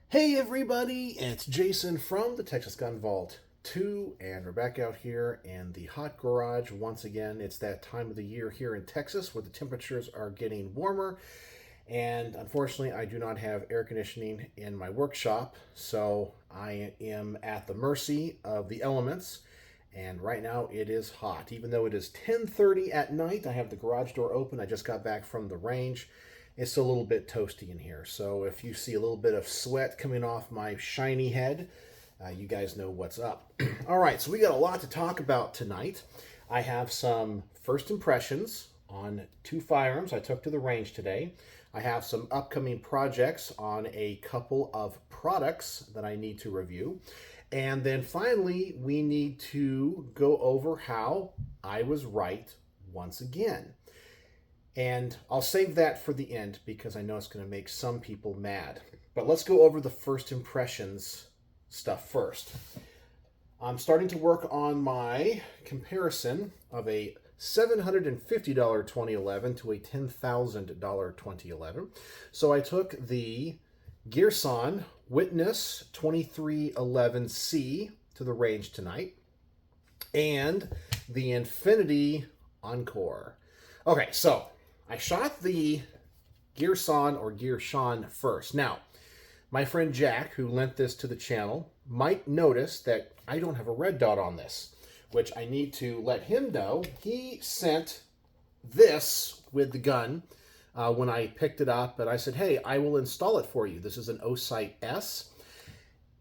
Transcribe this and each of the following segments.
Hey everybody, it's Jason from the Texas Gun Vault 2, and we're back out here in the hot garage once again. It's that time of the year here in Texas where the temperatures are getting warmer, and unfortunately I do not have air conditioning in my workshop, so I am at the mercy of the elements, and right now it is hot. Even though it is 10:30 at night, I have the garage door open. I just got back from the range. It's a little bit toasty in here, so if you see a little bit of sweat coming off my shiny head, you guys know what's up. All right, so we got a lot to talk about tonight. I have some first impressions on two firearms I took to the range today. I have some upcoming projects on a couple of products that I need to review. And then finally, we need to go over how I was right once again. And I'll save that for the end because I know it's going to make some people mad. But let's go over the first impressions stuff first. I'm starting to work on my comparison of a $750 2011 to a $10,000 2011. So I took the Girsan Witness 2311C to the range tonight and the Infinity Encore. Okay, so I shot the Girsan or Girsan first. Now, my friend Jack, who lent this to the channel, might notice that I don't have a red dot on this, which I need to let him know. He sent this with the gun when I picked it up, and I said, hey, I will install it for you. This is an Osight S.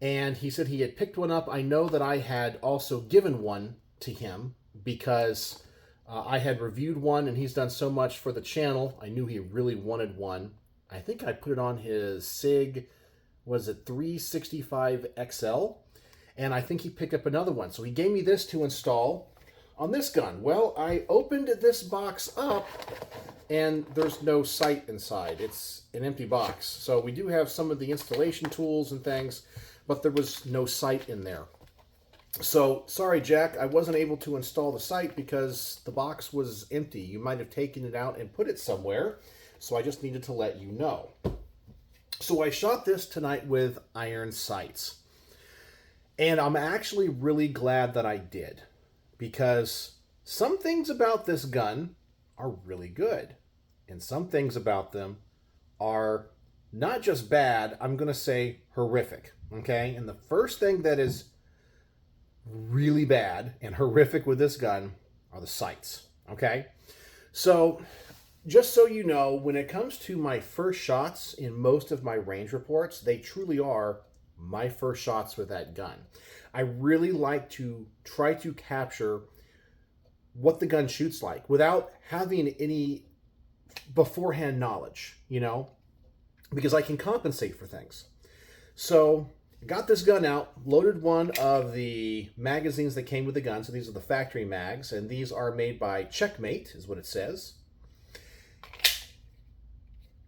And he said he had picked one up. I know that I had also given one to him because I had reviewed one, and he's done so much for the channel. I knew he really wanted one. I think I put it on his SIG, was it 365 XL? And I think he picked up another one. So he gave me this to install on this gun. Well, I opened this box up, and there's no sight inside. It's an empty box. So we do have some of the installation tools and things, but there was no sight in there. So, sorry, Jack, I wasn't able to install the sight because the box was empty. You might have taken it out and put it somewhere, so I just needed to let you know. So I shot this tonight with iron sights. And I'm actually really glad that I did, because some things about this gun are really good, and some things about them are not just bad, I'm going to say horrific, okay? And the first thing that is really bad and horrific with this gun are the sights, okay? So just so you know, when it comes to my first shots in most of my range reports, they truly are my first shots with that gun. I really like to try to capture what the gun shoots like without having any beforehand knowledge, you know, because I can compensate for things. So got this gun out, loaded one of the magazines that came with the gun. So these are the factory mags, and these are made by Checkmate, is what it says.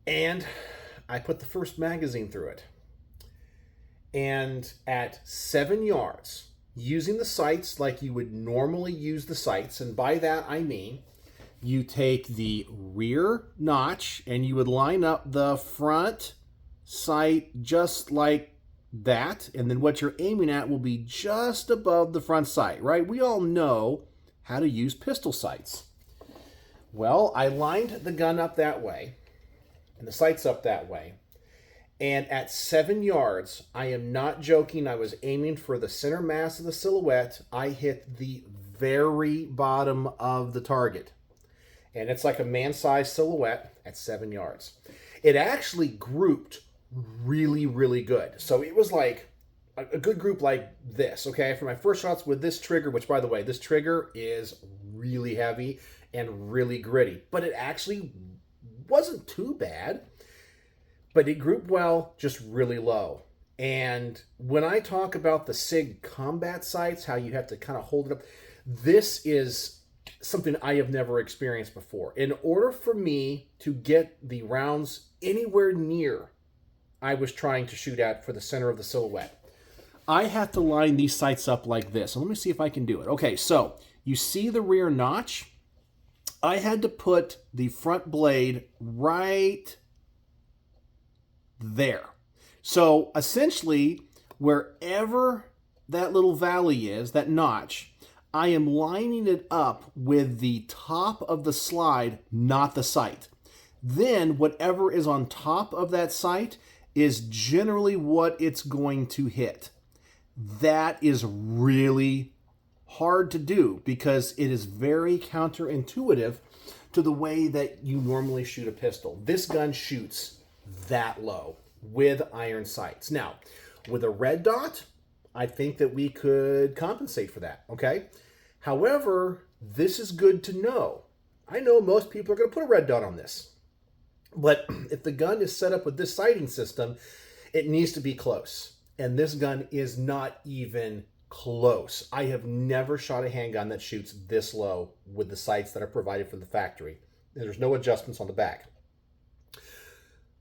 And I put the first magazine through it. And at 7 yards, using the sights like you would normally use the sights, and by that I mean you take the rear notch and you would line up the front sight just like that, and then what you're aiming at will be just above the front sight, right? We all know how to use pistol sights. Well, I lined the gun up that way and the sights up that way, and at 7 yards, I am not joking, I was aiming for the center mass of the silhouette. I hit the very bottom of the target, and it's like a man-sized silhouette at 7 yards. It actually grouped really, really good. So it was like a good group like this, okay? For my first shots with this trigger, which, by the way, this trigger is really heavy and really gritty, but it actually wasn't too bad, but it grouped well, just really low. And when I talk about the SIG combat sights, how you have to kind of hold it up, this is something I have never experienced before. In order for me to get the rounds anywhere near I was trying to shoot at for the center of the silhouette, I have to line these sights up like this. And let me see if I can do it. Okay, so you see the rear notch? I had to put the front blade right there. So essentially, wherever that little valley is, that notch, I am lining it up with the top of the slide, not the sight. Then whatever is on top of that sight is generally what it's going to hit. That is really hard to do because it is very counterintuitive to the way that you normally shoot a pistol. This gun shoots that low with iron sights. Now, with a red dot, I think that we could compensate for that, okay? However, this is good to know. I know most people are going to put a red dot on this. But if the gun is set up with this sighting system, it needs to be close. And this gun is not even close. I have never shot a handgun that shoots this low with the sights that are provided from the factory. There's no adjustments on the back.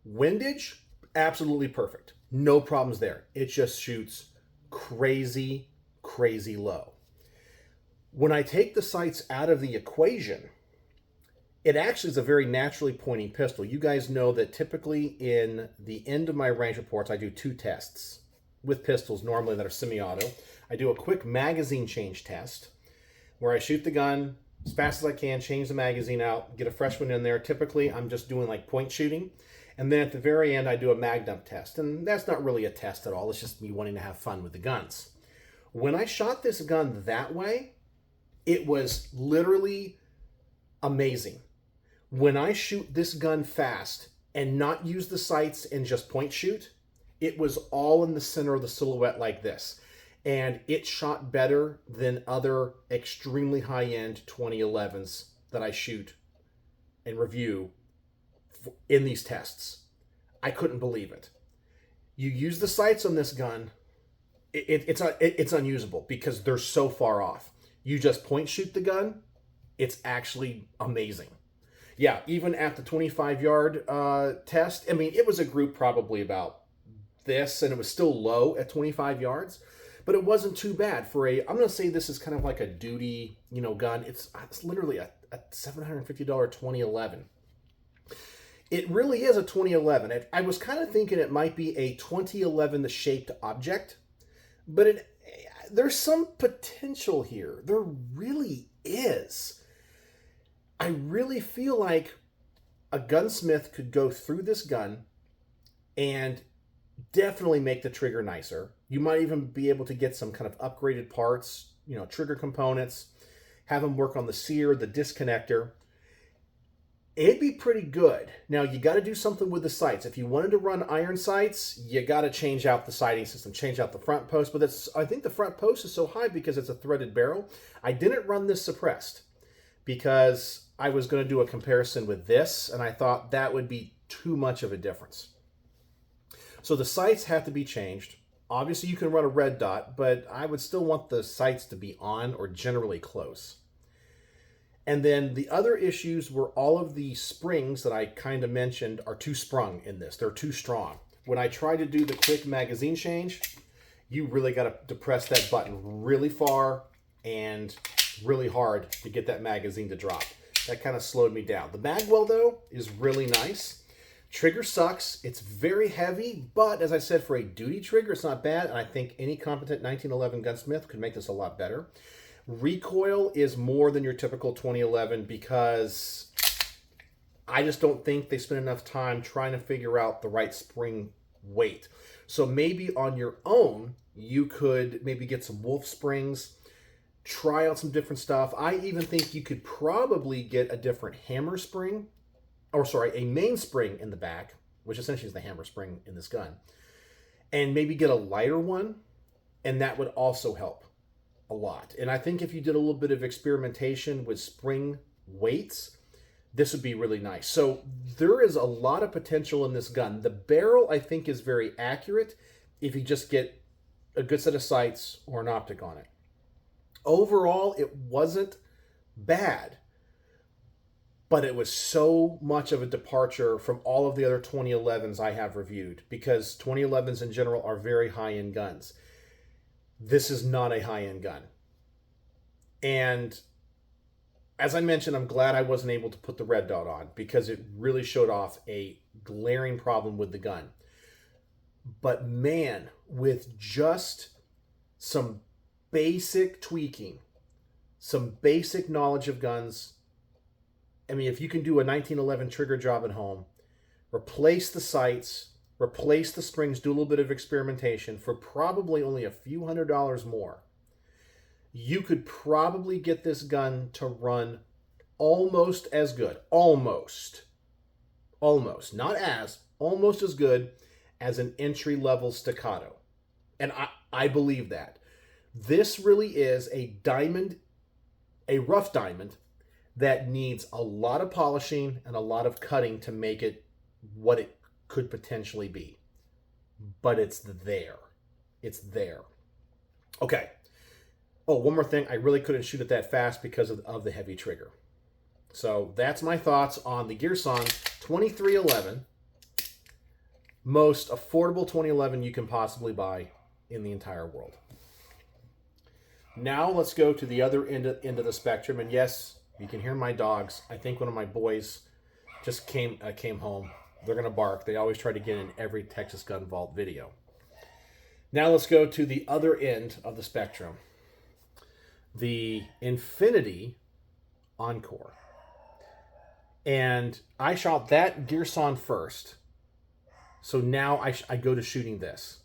Windage, absolutely perfect. No problems there. It just shoots crazy, crazy low. When I take the sights out of the equation, it actually is a very naturally pointing pistol. You guys know that typically in the end of my range reports, I do 2 tests with pistols normally that are semi-auto. I do a quick magazine change test where I shoot the gun as fast as I can, change the magazine out, get a fresh one in there. Typically, I'm just doing like point shooting. And then at the very end, I do a mag dump test. And that's not really a test at all. It's just me wanting to have fun with the guns. When I shot this gun that way, it was literally amazing. When I shoot this gun fast and not use the sights and just point shoot, it was all in the center of the silhouette like this. And it shot better than other extremely high-end 2011s that I shoot and review in these tests. I couldn't believe it. You use the sights on this gun, it's unusable because they're so far off. You just point shoot the gun, it's actually amazing. Yeah, even at the 25-yard test, I mean, it was a group probably about this, and it was still low at 25 yards, but it wasn't too bad for I'm going to say this is kind of like a duty, gun. It's literally a $750 2011. It really is a 2011. I was kind of thinking it might be a 2011 shaped object, but there's some potential here. There really is. I really feel like a gunsmith could go through this gun and definitely make the trigger nicer. You might even be able to get some kind of upgraded parts, trigger components, have them work on the sear, the disconnector. It'd be pretty good. Now, you got to do something with the sights. If you wanted to run iron sights, you got to change out the sighting system, change out the front post. But I think the front post is so high because it's a threaded barrel. I didn't run this suppressed because I was going to do a comparison with this, and I thought that would be too much of a difference. So the sights have to be changed. Obviously, you can run a red dot, but I would still want the sights to be on or generally close. And then the other issues were all of the springs that I kind of mentioned are too sprung in this. They're too strong. When I try to do the quick magazine change, you really got to depress that button really far and really hard to get that magazine to drop. That kind of slowed me down. The magwell, though, is really nice. Trigger sucks. It's very heavy, but as I said, for a duty trigger, it's not bad. And I think any competent 1911 gunsmith could make this a lot better. Recoil is more than your typical 2011 because I just don't think they spend enough time trying to figure out the right spring weight. So maybe on your own, you could maybe get some wolf springs, try out some different stuff. I even think you could probably get a different hammer spring, a mainspring in the back, which essentially is the hammer spring in this gun, and maybe get a lighter one, and that would also help a lot. And I think if you did a little bit of experimentation with spring weights, this would be really nice. So there is a lot of potential in this gun. The barrel, I think, is very accurate if you just get a good set of sights or an optic on it. Overall, it wasn't bad, but it was so much of a departure from all of the other 2011s I have reviewed, because 2011s in general are very high-end guns. This is not a high-end gun. And as I mentioned, I'm glad I wasn't able to put the red dot on because it really showed off a glaring problem with the gun. But man, with just some basic tweaking, some basic knowledge of guns, I mean, if you can do a 1911 trigger job at home, replace the sights, replace the springs, do a little bit of experimentation for probably only a few $100s more, you could probably get this gun to run almost as good. Almost, not as, almost as good as an entry-level staccato. And I believe that. This really is a diamond, a rough diamond, that needs a lot of polishing and a lot of cutting to make it what it could potentially be. But it's there. It's there. Okay. Oh, one more thing. I really couldn't shoot it that fast because of the heavy trigger. So that's my thoughts on the Girsan 2311. Most affordable 2011 you can possibly buy in the entire world. Now let's go to the other end of the spectrum. And yes, you can hear my dogs. I think one of my boys just came home. They're going to bark. They always try to get in every Texas Gun Vault video. Now let's go to the other end of the spectrum. The Infinity Encore. And I shot that Girsan first. So now I go to shooting this.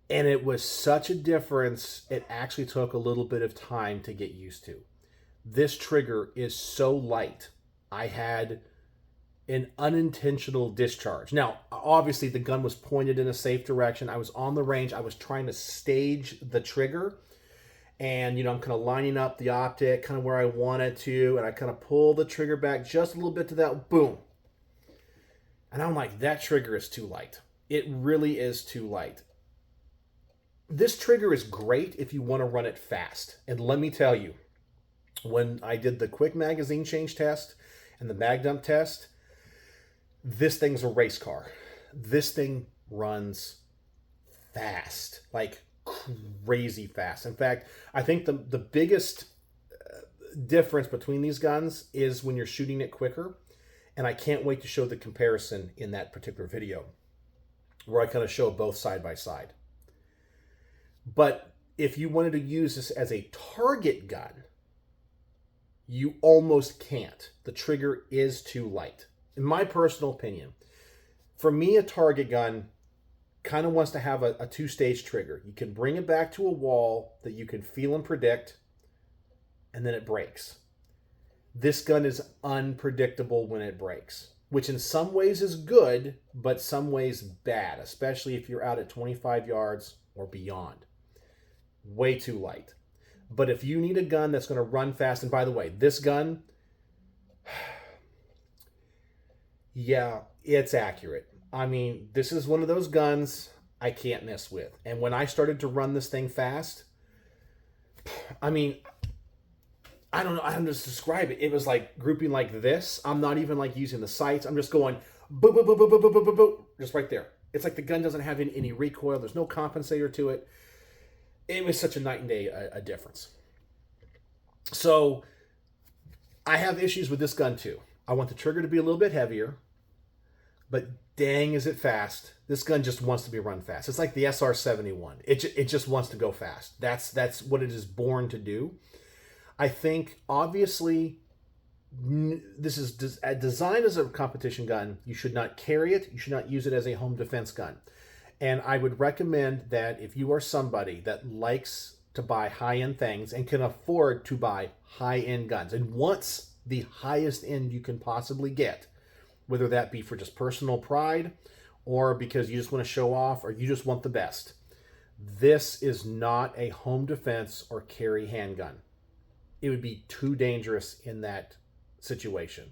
And it was such a difference, it actually took a little bit of time to get used to. This trigger is so light. I had an unintentional discharge. Now, obviously the gun was pointed in a safe direction. I was on the range. I was trying to stage the trigger. And, I'm kind of lining up the optic kind of where I wanted to. And I kind of pull the trigger back just a little bit to that, boom. And I'm like, that trigger is too light. It really is too light. This trigger is great if you want to run it fast. And let me tell you, when I did the quick magazine change test and the mag dump test, this thing's a race car. This thing runs fast, like crazy fast. In fact, I think the biggest difference between these guns is when you're shooting it quicker. And I can't wait to show the comparison in that particular video where I kind of show both side by side. But if you wanted to use this as a target gun, you almost can't. The trigger is too light. In my personal opinion, for me, a target gun kind of wants to have a two-stage trigger. You can bring it back to a wall that you can feel and predict, and then it breaks. This gun is unpredictable when it breaks, which in some ways is good, but some ways bad, especially if you're out at 25 yards or beyond. Way too light. But if you need a gun that's going to run fast, and by the way, this gun, yeah, it's accurate. I mean, this is one of those guns I can't mess with. And when I started to run this thing fast, I mean, I don't know how to describe it. It was like grouping like this. I'm not even like using the sights. I'm just going boop, boop, boop, boop, boop, boop, boop, boop, boop, just right there. It's like the gun doesn't have any recoil. There's no compensator to it. It was such a night and day a difference. So I have issues with this gun too. I want the trigger to be a little bit heavier, but dang, is it fast. This gun just wants to be run fast. It's like the SR-71. It just wants to go fast. That's what it is born to do. I think, obviously, this is designed as a competition gun. You should not carry it. You should not use it as a home defense gun. And I would recommend that if you are somebody that likes to buy high-end things and can afford to buy high-end guns and wants the highest end you can possibly get, whether that be for just personal pride or because you just want to show off or you just want the best, this is not a home defense or carry handgun. It would be too dangerous in that situation.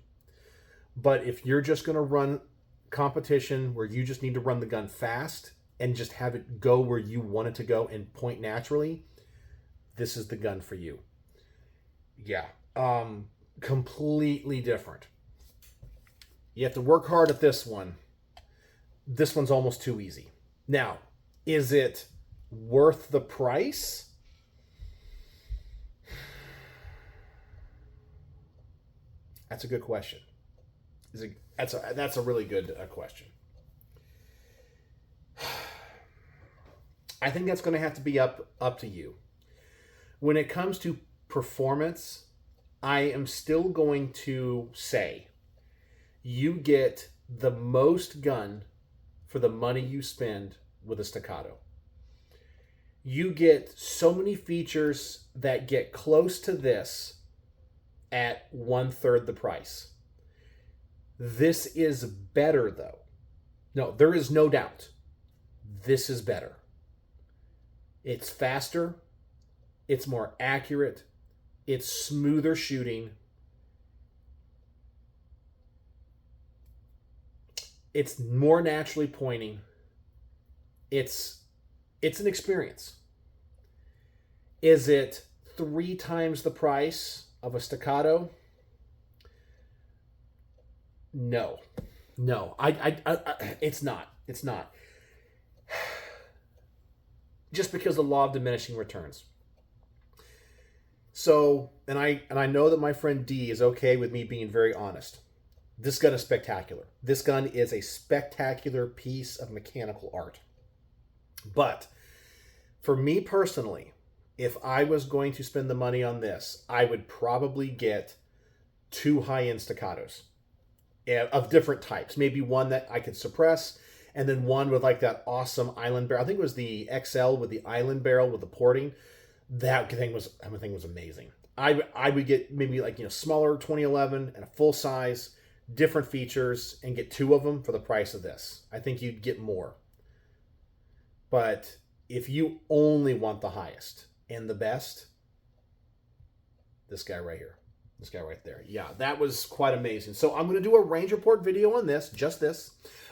But if you're just going to run competition where you just need to run the gun fast and just have it go where you want it to go and point naturally, this is the gun for you. Yeah. Completely different. You have to work hard at this one. This one's almost too easy. Now, is it worth the price? That's a good question. That's a really good question. I think that's going to have to be up to you. When it comes to performance, I am still going to say you get the most gun for the money you spend with a staccato. You get so many features that get close to this at 1/3 the price. This is better, though. No, there is no doubt. This is better. It's faster. It's more accurate. It's smoother shooting. It's more naturally pointing. It's an experience. Is it 3 times the price of a staccato? No. It's not. It's not. Just because the law of diminishing returns. So, and I know that my friend D is okay with me being very honest. This gun is spectacular. This gun is a spectacular piece of mechanical art. But for me personally, if I was going to spend the money on this, I would probably get 2 high-end staccatos of different types. Maybe one that I could suppress, and then one with like that awesome island barrel. I think it was the XL with the island barrel with the porting. That thing was amazing. I would get maybe like, smaller 2011 and a full size, different features, and get 2 of them for the price of this. I think you'd get more. But if you only want the highest and the best, this guy right here. This guy right there. Yeah, that was quite amazing. So I'm going to do a range report video on this, just this.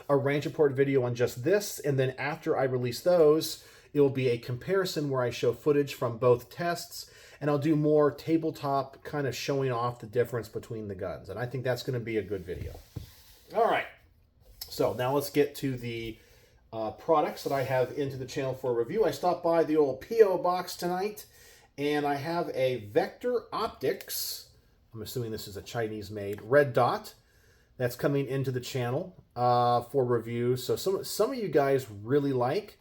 A range report video on just this. And then after I release those, it will be a comparison where I show footage from both tests. And I'll do more tabletop kind of showing off the difference between the guns. And I think that's going to be a good video. All right. So now let's get to the products that I have into the channel for review. I stopped by the old P.O. box tonight. And I have a Vector Optics. I'm assuming this is a Chinese-made red dot that's coming into the channel for review. So some of you guys really like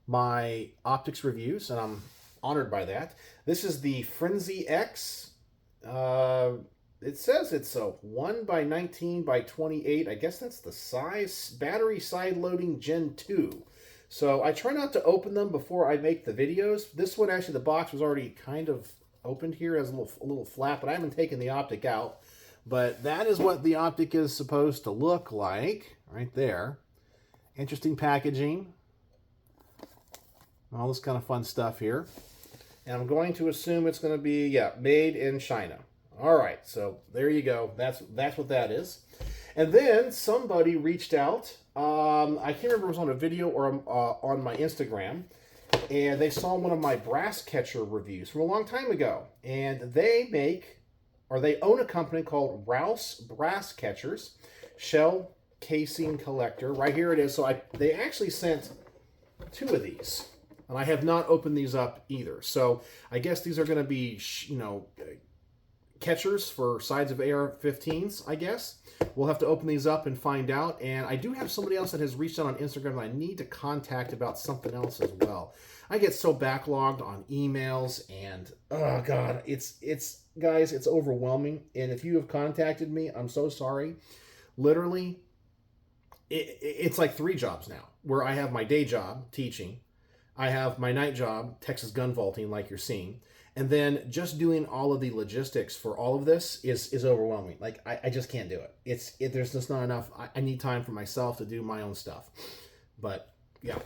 my optics reviews, and I'm honored by that. This is the Frenzy X. It says it's a 1x19x28. I guess that's the size. Battery side loading Gen 2. So I try not to open them before I make the videos. This one, actually, the box was already kind of opened here as a little flap, but I haven't taken the optic out. But that is what the optic is supposed to look like right there. Interesting packaging. All this kind of fun stuff here. And I'm going to assume it's going to be, yeah, made in China. All right, so there you go. That's what that is. And then somebody reached out. I can't remember if it was on a video or on my Instagram. And they saw one of my brass catcher reviews from a long time ago. And they own a company called Rouse Brass Catchers, shell casing collector. Right here it is. So they actually sent 2 of these. And I have not opened these up either. So I guess these are going to be, catchers for sides of AR-15s, I guess. We'll have to open these up and find out. And I do have somebody else that has reached out on Instagram that I need to contact about something else as well. I get so backlogged on emails, and oh god, it's guys, it's overwhelming. And if you have contacted me, I'm so sorry. Literally, it's like 3 jobs now, where I have my day job teaching, I have my night job, Texas gun vaulting, like you're seeing, and then just doing all of the logistics for all of this is overwhelming. Like, I just can't do it. There's just not enough. I need time for myself to do my own stuff. But, yeah.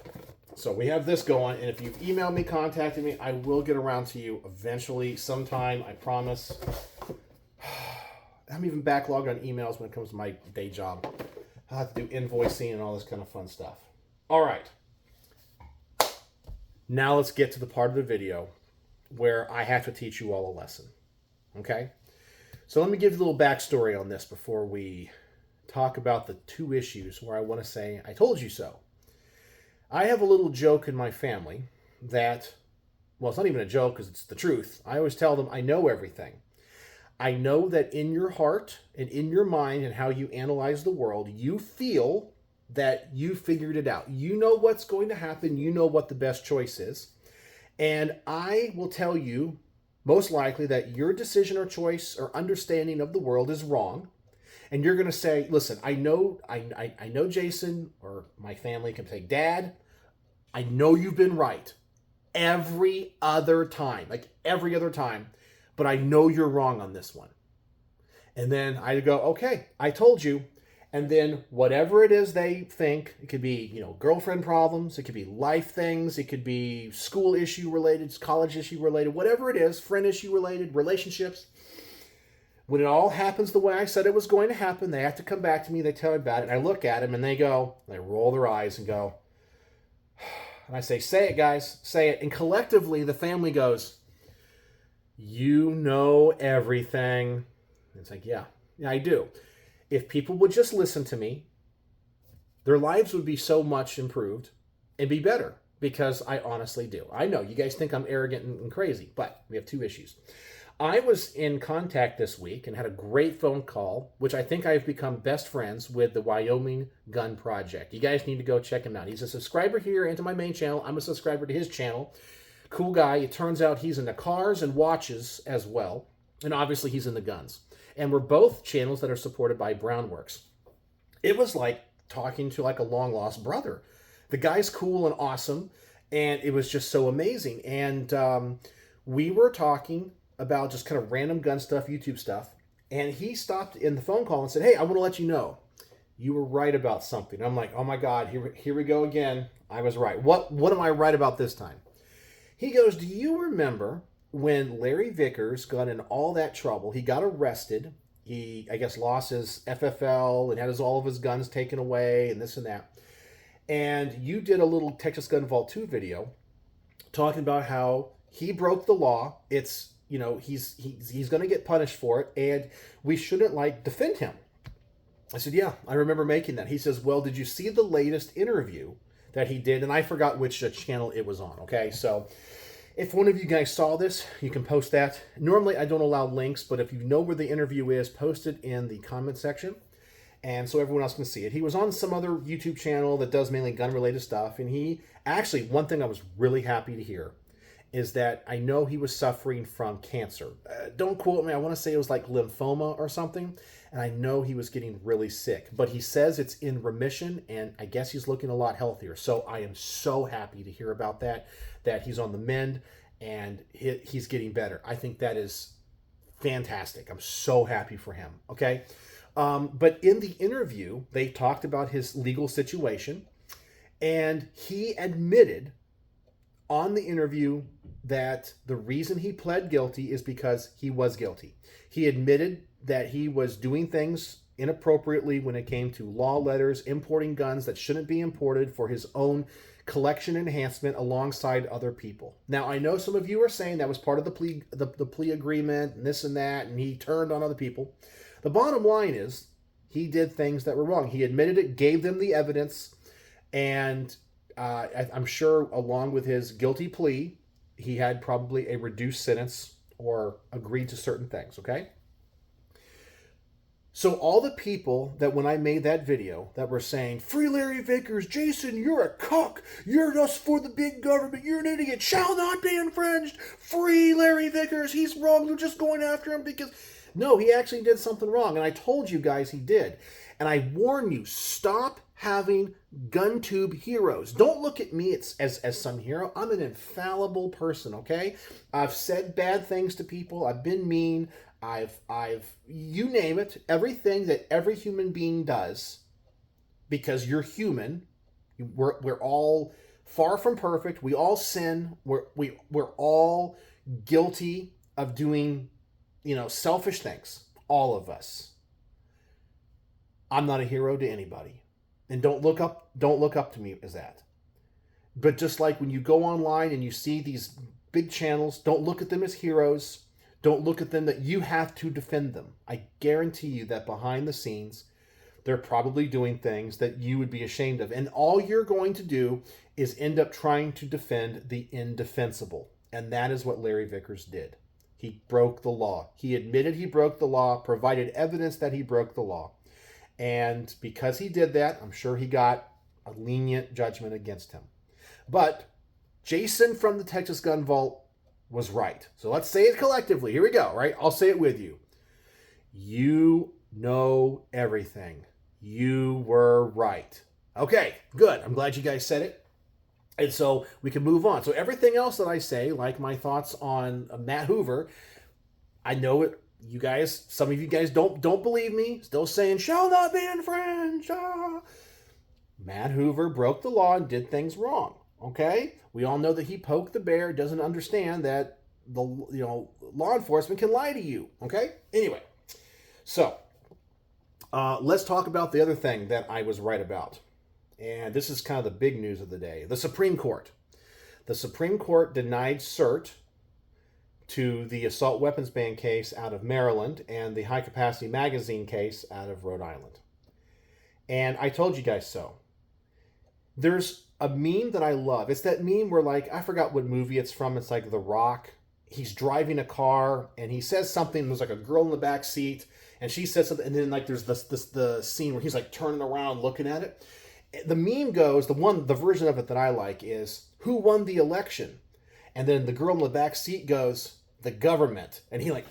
So we have this going, and if you've emailed me, contacted me, I will get around to you eventually, sometime, I promise. I'm even backlogged on emails when it comes to my day job. I'll have to do invoicing and all this kind of fun stuff. All right. Now let's get to the part of the video where I have to teach you all a lesson. Okay? So let me give you a little backstory on this before we talk about the 2 issues where I want to say, I told you so. I have a little joke in my family that, well, it's not even a joke because it's the truth. I always tell them I know everything. I know that in your heart and in your mind and how you analyze the world, you feel that you figured it out. You know what's going to happen. You know what the best choice is. And I will tell you, most likely, that your decision or choice or understanding of the world is wrong. And you're going to say, listen, I know Jason or my family can say, Dad, I know you've been right every other time, but I know you're wrong on this one. And then I go, okay, I told you. And then whatever it is they think, it could be, girlfriend problems, it could be life things, it could be school issue related, college issue related, whatever it is, friend issue related, relationships. When it all happens the way I said it was going to happen, they have to come back to me, they tell me about it, and I look at them and they roll their eyes and go, and I say, say it, guys, say it. And collectively, the family goes, you know everything. And it's like, yeah, I do. If people would just listen to me, their lives would be so much improved and be better, because I honestly do. I know you guys think I'm arrogant and crazy, but we have two issues. I was in contact this week and had a great phone call, which I think I've become best friends with the Wyoming Gun Project. You guys need to go check him out. He's a subscriber here into my main channel. I'm a subscriber to his channel. Cool guy. It turns out he's into cars and watches as well. And obviously he's into guns. And we're both channels that are supported by Brownworks. It was like talking to like a long lost brother. The guy's cool and awesome. And it was just so amazing. And we were talking about just kind of random gun stuff, YouTube stuff. And he stopped in the phone call and said, hey, I want to let you know, you were right about something. I'm like, oh my God, here we go again. I was right. What am I right about this time? He goes, do you remember when Larry Vickers got in all that trouble? He got arrested. He, I guess, lost his FFL and had all of his guns taken away and this and that. And you did a little Texas Gun Vault 2 video talking about how he broke the law. It's, he's going to get punished for it, and we shouldn't defend him. I said, yeah, I remember making that. He says, well, did you see the latest interview that he did? And I forgot which channel it was on. Okay. So if one of you guys saw this, you can post that. Normally I don't allow links, but if you know where the interview is, post it in the comment section. And so everyone else can see it. He was on some other YouTube channel that does mainly gun related stuff. And he actually, one thing I was really happy to hear is that I know he was suffering from cancer. Don't quote me. I want to say it was like lymphoma or something. And I know he was getting really sick. But he says it's in remission, and I guess he's looking a lot healthier. So I am so happy to hear about that he's on the mend and he's getting better. I think that is fantastic. I'm so happy for him. Okay. But in the interview, they talked about his legal situation, and he admitted on the interview that the reason he pled guilty is because he was guilty. He admitted that he was doing things inappropriately when it came to law letters, importing guns that shouldn't be imported for his own collection enhancement alongside other people. Now, I know some of you are saying that was part of the plea agreement and this and that, and he turned on other people. The bottom line is he did things that were wrong. He admitted it, gave them the evidence, and I'm sure along with his guilty plea, he had probably a reduced sentence or agreed to certain things, okay? So all the people that when I made that video that were saying, free Larry Vickers, Jason, you're a cuck, you're just for the big government, you're an idiot, shall not be infringed, free Larry Vickers, he's wrong, you're just going after him because... No, he actually did something wrong, and I told you guys he did. And I warn you, stop having GunTube heroes. Don't look at me as some hero. I'm an infallible person, okay? I've said bad things to people. I've been mean. I've you name it, everything that every human being does, because you're human. We're all far from perfect. We all sin. We're all guilty of doing, selfish things. All of us. I'm not a hero to anybody. And don't look up to me as that. But just like when you go online and you see these big channels, don't look at them as heroes. Don't look at them that you have to defend them. I guarantee you that behind the scenes, they're probably doing things that you would be ashamed of. And all you're going to do is end up trying to defend the indefensible. And that is what Larry Vickers did. He broke the law. He admitted he broke the law, provided evidence that he broke the law. And because he did that, I'm sure he got a lenient judgment against him. But Jason from the Texas Gun Vault was right. So let's say it collectively. Here we go, right? I'll say it with you. You know everything. You were right. Okay, good. I'm glad you guys said it. And so we can move on. So everything else that I say, like my thoughts on Matt Hoover, I know it. You guys, some of you guys don't believe me. Still saying, shall not be infringed. Ah. Matt Hoover broke the law and did things wrong. Okay? We all know that he poked the bear, doesn't understand that the law enforcement can lie to you. Okay? Anyway, so let's talk about the other thing that I was right about. And this is kind of the big news of the day. The Supreme Court. The Supreme Court denied cert to the assault weapons ban case out of Maryland and the high capacity magazine case out of Rhode Island. And I told you guys so. There's a meme that I love. It's that meme where, like, I forgot what movie it's from. It's like The Rock. He's driving a car and he says something. There's like a girl in the back seat and she says something. And then like there's the scene where he's like turning around looking at it. The meme goes, the version of it that I like is, who won the election? And then the girl in the back seat goes, the government. And he like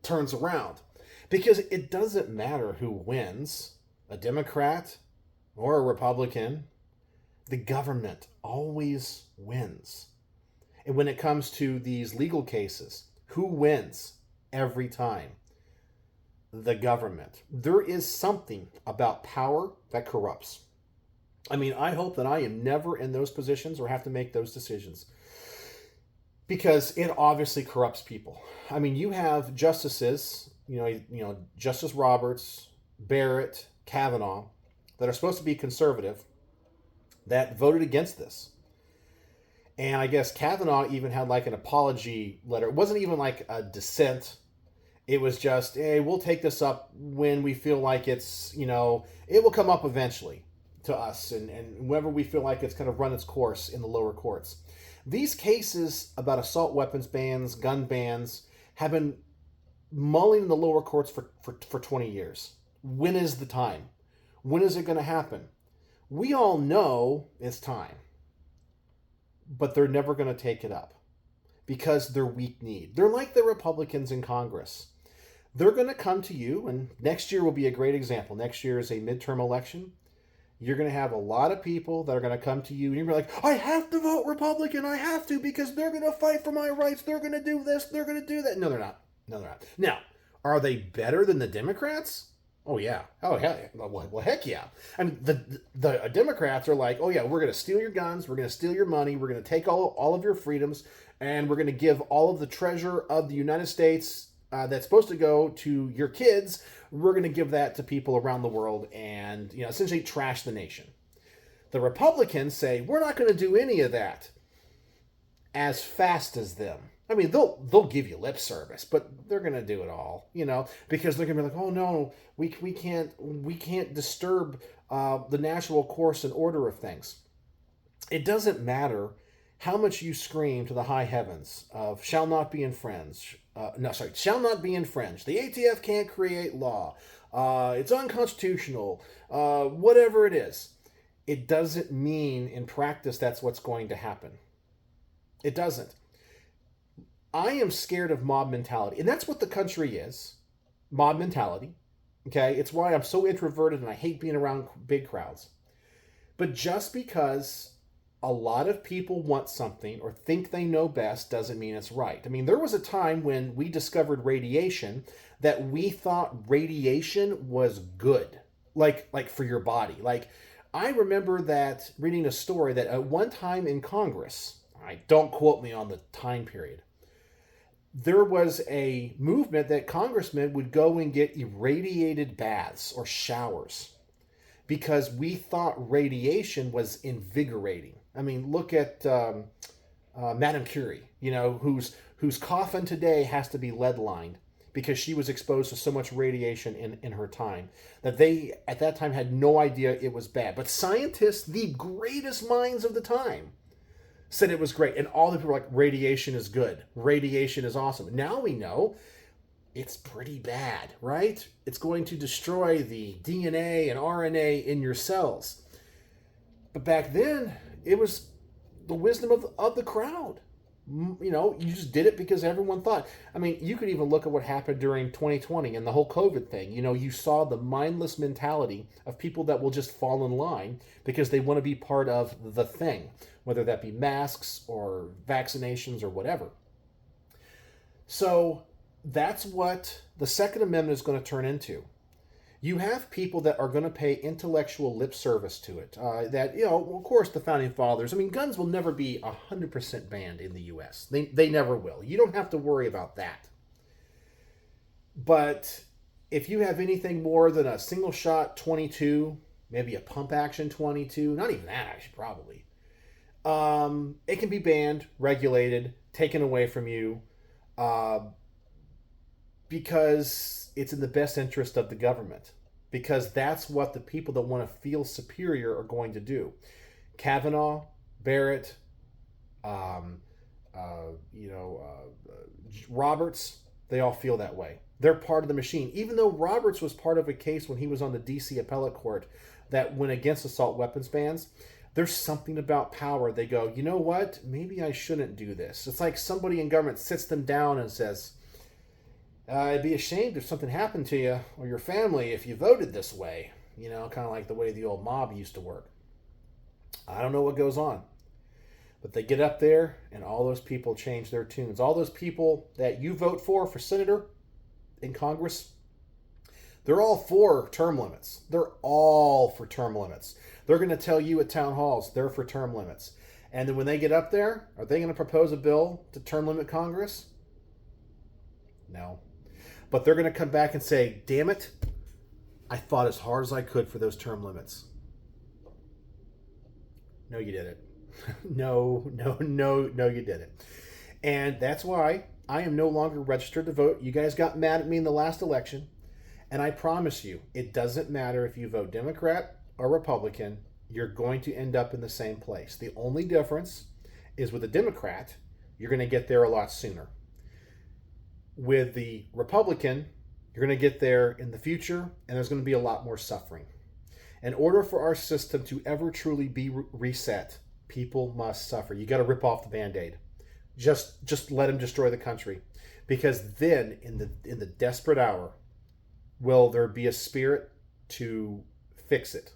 turns around. Because it doesn't matter who wins, a Democrat or a Republican, the government always wins. And when it comes to these legal cases, who wins every time? The government. There is something about power that corrupts. I mean, I hope that I am never in those positions or have to make those decisions, because it obviously corrupts people. I mean, you have justices, Justice Roberts, Barrett, Kavanaugh, that are supposed to be conservative, that voted against this. And I guess Kavanaugh even had like an apology letter. It wasn't even like a dissent. It was just, hey, we'll take this up when we feel like it's, it will come up eventually to us, and whenever we feel like it's kind of run its course in the lower courts. These cases about assault weapons bans, gun bans, have been mulling in the lower courts for 20 years. When is the time? When is it going to happen? We all know it's time, but they're never going to take it up because they're weak-kneed. They're like the Republicans in Congress. They're going to come to you, and next year will be a great example. Next year is a midterm election. You're going to have a lot of people that are going to come to you, and you're going to be like, I have to vote Republican. I have to, because they're going to fight for my rights. They're going to do this. They're going to do that. No, they're not. Now, are they better than the Democrats? Oh, yeah. Oh, hell yeah. Well, heck yeah. I mean, the Democrats are like, oh, yeah, we're going to steal your guns. We're going to steal your money. We're going to take all of your freedoms, and we're going to give all of the treasure of the United States that's supposed to go to your kids. We're going to give that to people around the world and, essentially trash the nation. The Republicans say, we're not going to do any of that as fast as them. I mean, they'll give you lip service, but they're going to do it all, because they're going to be like, oh no, we can't disturb the natural course and order of things. It doesn't matter how much you scream to the high heavens of shall not be infringed. Shall not be infringed. The ATF can't create law. It's unconstitutional. Whatever it is. It doesn't mean in practice that's what's going to happen. It doesn't. I am scared of mob mentality. And that's what the country is. Mob mentality. Okay? It's why I'm so introverted and I hate being around big crowds. But just because a lot of people want something or think they know best doesn't mean it's right. I mean, there was a time when we discovered radiation that we thought radiation was good, like for your body. Like, I remember that reading a story that at one time in Congress, don't quote me on the time period, there was a movement that congressmen would go and get irradiated baths or showers because we thought radiation was invigorating. I mean, look at Madame Curie, whose coffin today has to be lead-lined because she was exposed to so much radiation in her time that they, at that time, had no idea it was bad. But scientists, the greatest minds of the time, said it was great. And all the people were like, radiation is good. Radiation is awesome. Now we know it's pretty bad, right? It's going to destroy the DNA and RNA in your cells. But back then, it was the wisdom of the crowd. You know, you just did it because everyone thought. I mean, you could even look at what happened during 2020 and the whole COVID thing. You know, you saw the mindless mentality of people that will just fall in line because they want to be part of the thing, whether that be masks or vaccinations or whatever. So that's what the Second Amendment is going to turn into. You have people that are going to pay intellectual lip service to it. That, you know, of course, the founding fathers, I mean, guns will never be 100% banned in the U.S. They never will. You don't have to worry about that. But if you have anything more than a single shot 22, maybe a pump action 22, not even that, actually, probably, it can be banned, regulated, taken away from you, because it's in the best interest of the government. Because that's what the people that want to feel superior are going to do. Kavanaugh, Barrett, Roberts, they all feel that way. They're part of the machine. Even though Roberts was part of a case when he was on the D.C. appellate court that went against assault weapons bans, there's something about power. They go, you know what? Maybe I shouldn't do this. It's like somebody in government sits them down and says, it'd be a shame if something happened to you or your family if you voted this way. You know, kind of like the way the old mob used to work. I don't know what goes on. But they get up there and all those people change their tunes. All those people that you vote for senator in Congress, they're all for term limits. They're all for term limits. They're going to tell you at town halls they're for term limits. And then when they get up there, are they going to propose a bill to term limit Congress? No. But they're going to come back and say, damn it, I fought as hard as I could for those term limits. No, you didn't. No, you didn't. And that's why I am no longer registered to vote. You guys got mad at me in the last election. And I promise you, it doesn't matter if you vote Democrat or Republican, you're going to end up in the same place. The only difference is with a Democrat, you're going to get there a lot sooner. With the Republican, you're going to get there in the future, and there's going to be a lot more suffering. In order for our system to ever truly be reset, people must suffer. You got to rip off the Band-Aid. Just let them destroy the country, because then in the desperate hour, will there be a spirit to fix it?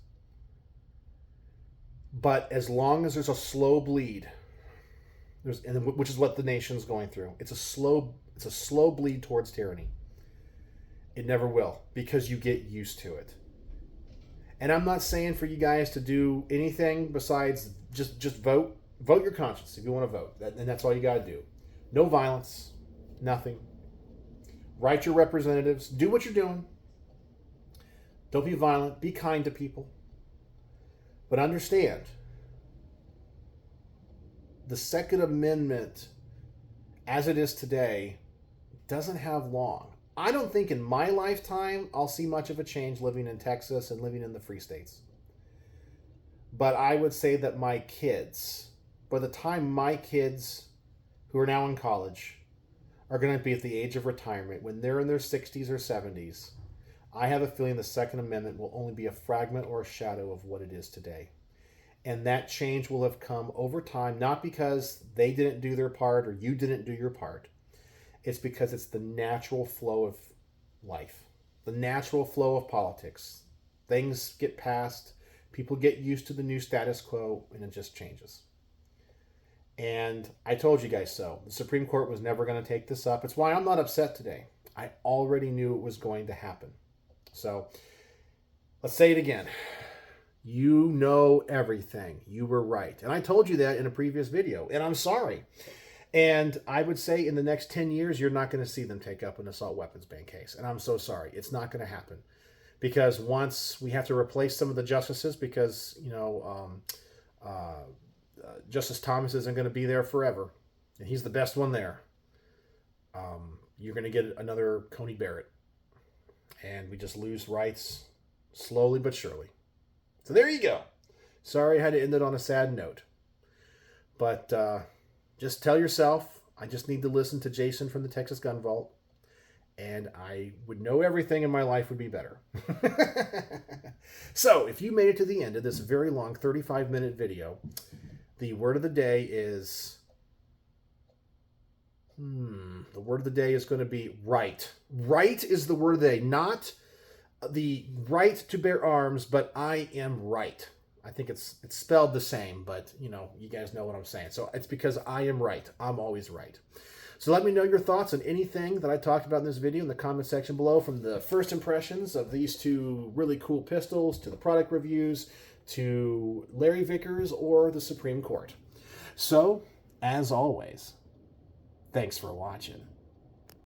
But as long as there's a slow bleed, which is what the nation's going through, it's a slow bleed towards tyranny. It never will, because you get used to it. And I'm not saying for you guys to do anything besides just vote. Vote your conscience if you want to vote. And that's all you got to do. No violence. Nothing. Write your representatives. Do what you're doing. Don't be violent. Be kind to people. But understand, the Second Amendment, as it is today, doesn't have long. I don't think in my lifetime I'll see much of a change living in Texas and living in the free states. But I would say that my kids, by the time my kids, who are now in college, are going to be at the age of retirement, when they're in their 60s or 70s, I have a feeling the Second Amendment will only be a fragment or a shadow of what it is today. And that change will have come over time, not because they didn't do their part or you didn't do your part. It's because it's the natural flow of life, the natural flow of politics. Things get passed, people get used to the new status quo, and it just changes. And I told you guys so. The Supreme Court was never going to take this up. It's why I'm not upset today. I already knew it was going to happen. So let's say it again. You know everything. You were right. And I told you that in a previous video, and I'm sorry. And I would say in the next 10 years, you're not going to see them take up an assault weapons ban case. And I'm so sorry. It's not going to happen. Because once we have to replace some of the justices, because, Justice Thomas isn't going to be there forever. And he's the best one there. You're going to get another Coney Barrett. And we just lose rights slowly but surely. So there you go. Sorry I had to end it on a sad note. But just tell yourself, I just need to listen to Jason from the Texas Gun Vault. and I would know everything in my life would be better. So, if you made it to the end of this very long 35-minute video, the word of the day is... the word of the day is going to be right. Right is the word of the day. Not the right to bear arms, but I am right. I think it's spelled the same, but, you know, you guys know what I'm saying. So it's because I am right. I'm always right. So let me know your thoughts on anything that I talked about in this video in the comment section below, from the first impressions of these two really cool pistols, to the product reviews, to Larry Vickers, or the Supreme Court. So, as always, thanks for watching.